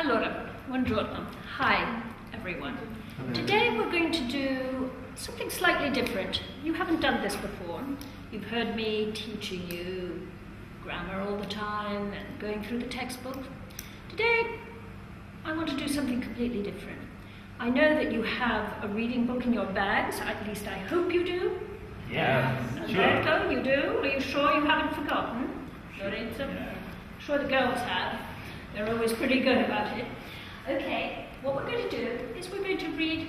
Allora, buongiorno. Hi, everyone. Today we're going to do something slightly different. You haven't done this before. You've heard me teaching you grammar all the time and going through the textbook. Today, I want to do something completely different. I know that you have a reading book in your bags, at least I hope you do. Yeah, Alberto, you do? Are you sure you haven't forgotten? Lorenzo? Yeah. Sure the girls have. They're always pretty good about it. Okay, what we're going to do is we're going to read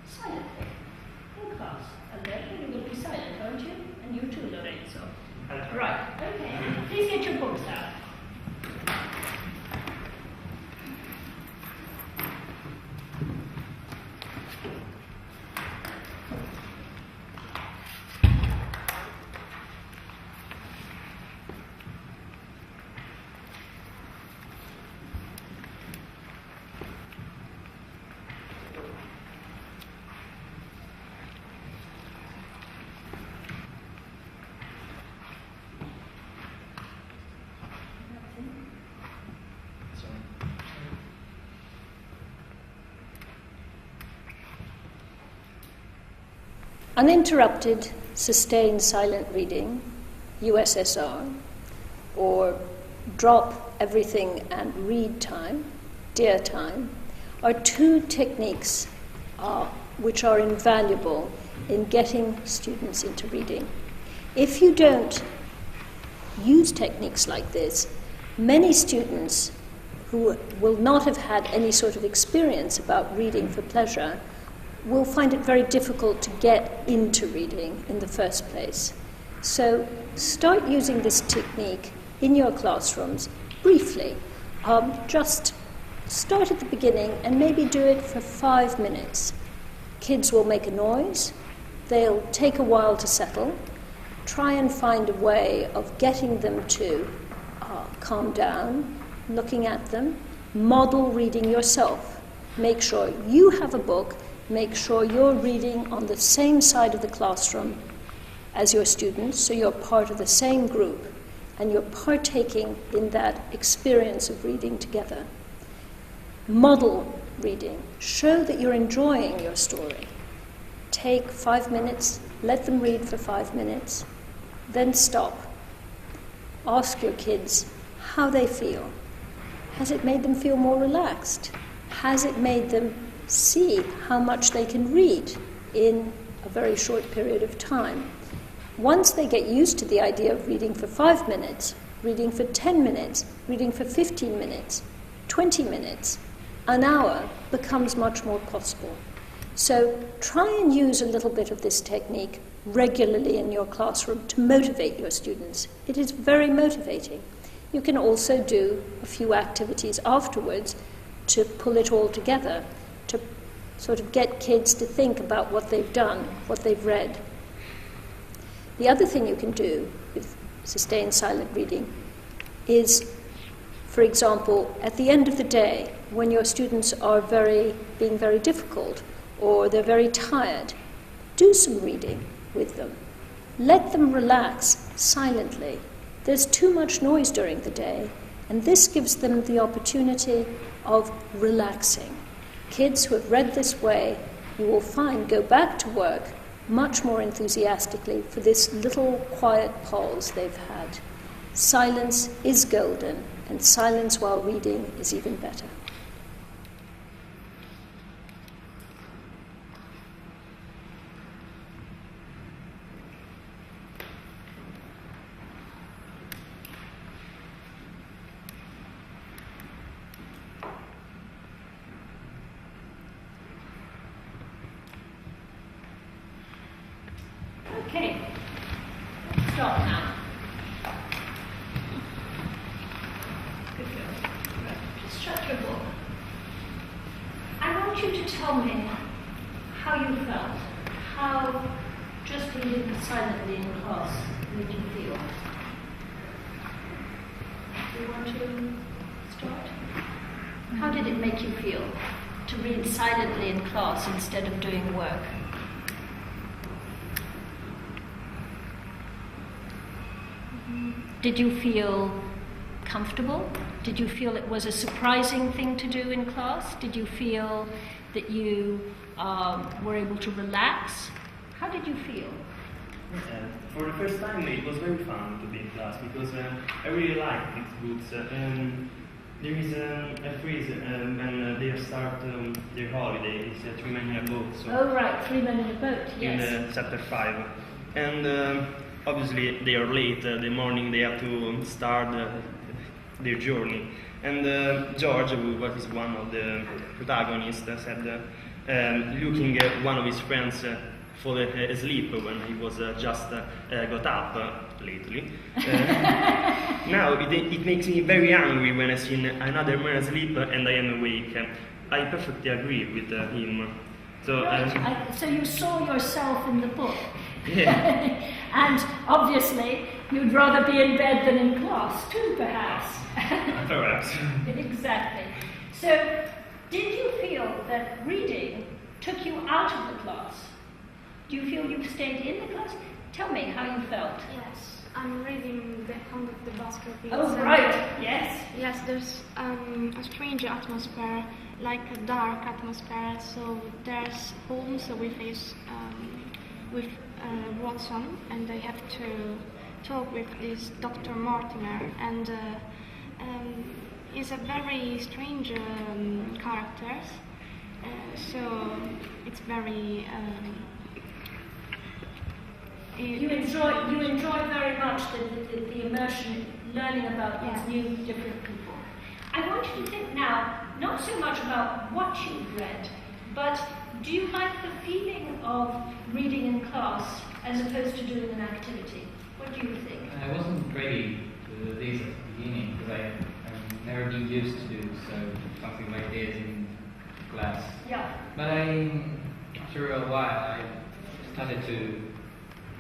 silently in class. Alberto, you will be silent, aren't you? And you too, Lorenzo. Right, okay. Please get your books out. Uninterrupted, sustained silent reading, USSR, or drop everything and read time, dear time, are two techniques which are invaluable in getting students into reading. If you don't use techniques like this, many students who will not have had any sort of experience about reading for pleasure will find it very difficult to get into reading in the first place. So start using this technique in your classrooms briefly. Just start at the beginning and maybe do it for 5 minutes. Kids will make a noise, they'll take a while to settle. Try and find a way of getting them to calm down, looking at them. Model reading yourself. Make sure you have a book. Make sure you're reading on the same side of the classroom as your students, so you're part of the same group and you're partaking in that experience of reading together. Model reading. Show that you're enjoying your story. Take 5 minutes, let them read for 5 minutes, then stop. Ask your kids how they feel. Has it made them feel more relaxed? Has it made them see how much they can read in a very short period of time? Once they get used to the idea of reading for 5 minutes, reading for 10 minutes, reading for 15 minutes, 20 minutes, an hour becomes much more possible. So try and use a little bit of this technique regularly in your classroom to motivate your students. It is very motivating. You can also do a few activities afterwards to pull it all together, to sort of get kids to think about what they've done, what they've read. The other thing you can do with sustained silent reading is, for example, at the end of the day, when your students are being very difficult or they're very tired, do some reading with them. Let them relax silently. There's too much noise during the day, and this gives them the opportunity of relaxing. Kids who have read this way, you will find, go back to work much more enthusiastically for this little quiet pause they've had. Silence is golden, and silence while reading is even better. Okay, let's start now. Good girl. Right. Just shut your book. I want you to tell me how you felt, how just reading silently in class made you feel. Do you want to start? How did it make you feel to read silently in class instead of doing work? Did you feel comfortable? Did you feel it was a surprising thing to do in class? Did you feel that you were able to relax? How did you feel? For the first time, it was very fun to be in class because I really like these books. There is a phrase when they start their holiday, it's 3 Men in a Boat. So oh right, 3 Men in a Boat, yes. In chapter 5. And obviously they are late, the morning they have to start their journey. And George, who was one of the protagonists, said looking at one of his friends fall asleep when he was just got up lately. Now it makes me very angry when I see another man asleep and I am awake. I perfectly agree with him. So, right. So you saw yourself in the book. Yeah. And obviously you'd rather be in bed than in class too, perhaps. Perhaps. Exactly. So did you feel that reading took you out of the class? Do you feel you stayed in the class? Tell me how you felt. Yes, I'm reading The Hand of the Basket. Oh, right, yes. Yes, there's a strange atmosphere, like a dark atmosphere. So there's Holmes with Watson, and they have to talk with this Dr. Mortimer, and he's a very strange character. So it's very. You enjoy very much the immersion, learning about these new, different people. I want you to think now, not so much about what you've read, but do you like the feeling of reading in class as opposed to doing an activity? What do you think? I wasn't ready to this at the beginning because I've never been used to do something like this in class. Yeah. But after a while, I started to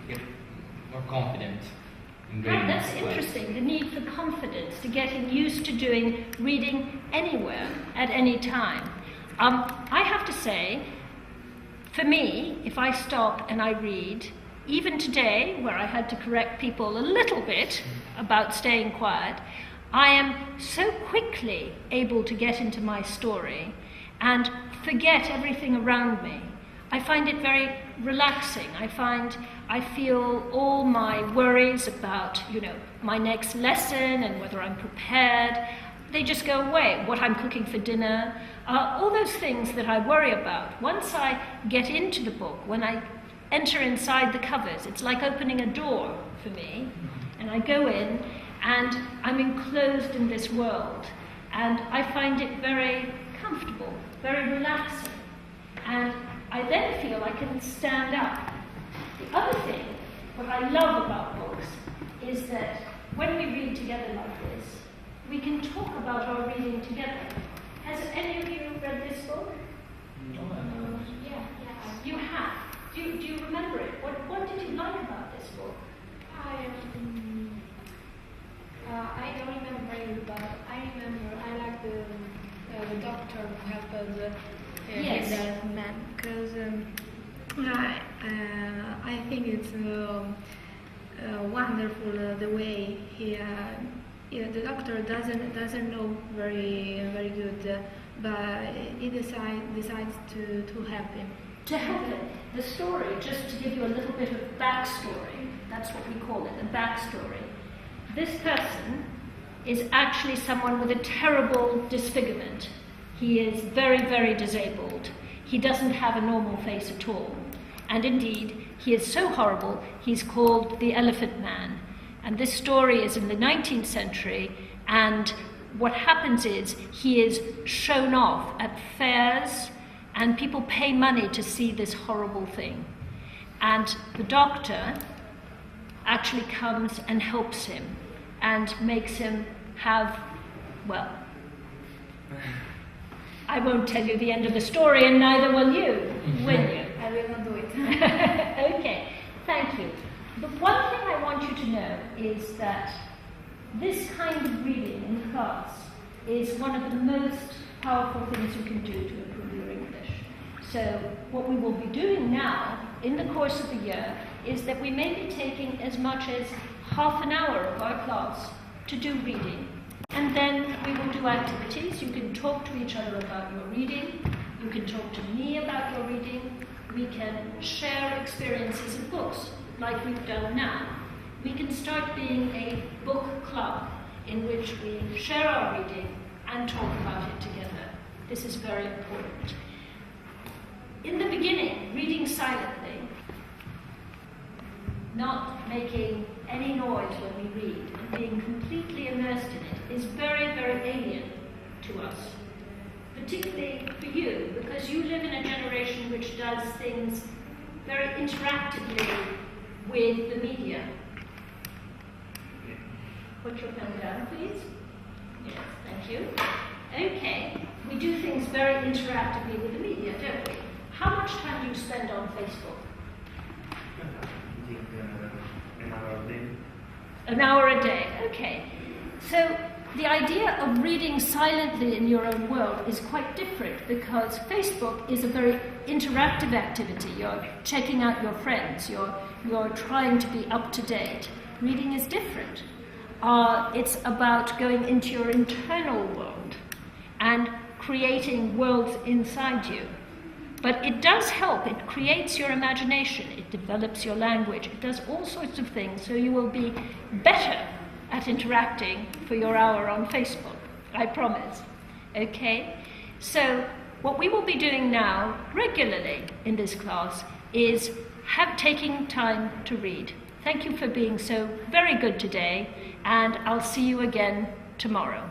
get more confident in reading. Right, that's class. interesting, the need for confidence, to getting used to doing reading anywhere, at any time. I have to say, for me, if I stop and I read, even today, where I had to correct people a little bit about staying quiet, I am so quickly able to get into my story and forget everything around me. I find it very relaxing. I feel all my worries about, my next lesson and whether I'm prepared, they just go away. What I'm cooking for dinner, all those things that I worry about. Once I get into the book, when I enter inside the covers, it's like opening a door for me, and I go in and I'm enclosed in this world, and I find it very comfortable, very relaxing, and I then feel I can stand up. The other thing, what I love about books, is that when we read together like this, we can talk about our reading together. Has any of you read this book? No. Yeah. You have. Do you remember it? What did you like about this book? I don't remember it, but I remember I like the doctor who helped Yes. that man, because I think it's wonderful the way the doctor doesn't know very good, but he decides to help him. To help him. The story, just to give you a little bit of backstory, that's what we call it, the backstory. This person is actually someone with a terrible disfigurement. He is very, very disabled. He doesn't have a normal face at all. And indeed, he is so horrible, he's called the Elephant Man. And this story is in the 19th century, and what happens is he is shown off at fairs, and people pay money to see this horrible thing. And the doctor actually comes and helps him and makes him have, well, I won't tell you the end of the story, and neither will you, will you? I will not do it. Okay, thank you. But one thing I want you to know is that this kind of reading in class is one of the most powerful things you can do to improve your English. So what we will be doing now, in the course of the year, is that we may be taking as much as half an hour of our class to do reading. And then we will do activities. You can talk to each other about your reading. You can talk to me about your reading. We can share experiences of books, like we've done now. We can start being a book club in which we share our reading and talk about it together. This is very important. In the beginning, reading silently, not making any noise when we read, and being completely immersed in it, is very, very alien to us. Particularly for you, because you live in a generation which does things very interactively with the media. Put your pen down, please. Yes, thank you. Okay, we do things very interactively with the media, don't we? How much time do you spend on Facebook? I think an hour a day. An hour a day, okay. So the idea of reading silently in your own world is quite different, because Facebook is a very interactive activity. You're checking out your friends, you're trying to be up to date. Reading is different. It's about going into your internal world and creating worlds inside you. But it does help. It creates your imagination. It develops your language. It does all sorts of things, so you will be better at interacting for your hour on Facebook. I promise. Okay? So what we will be doing now regularly in this class is taking time to read. Thank you for being so very good today, and I'll see you again tomorrow.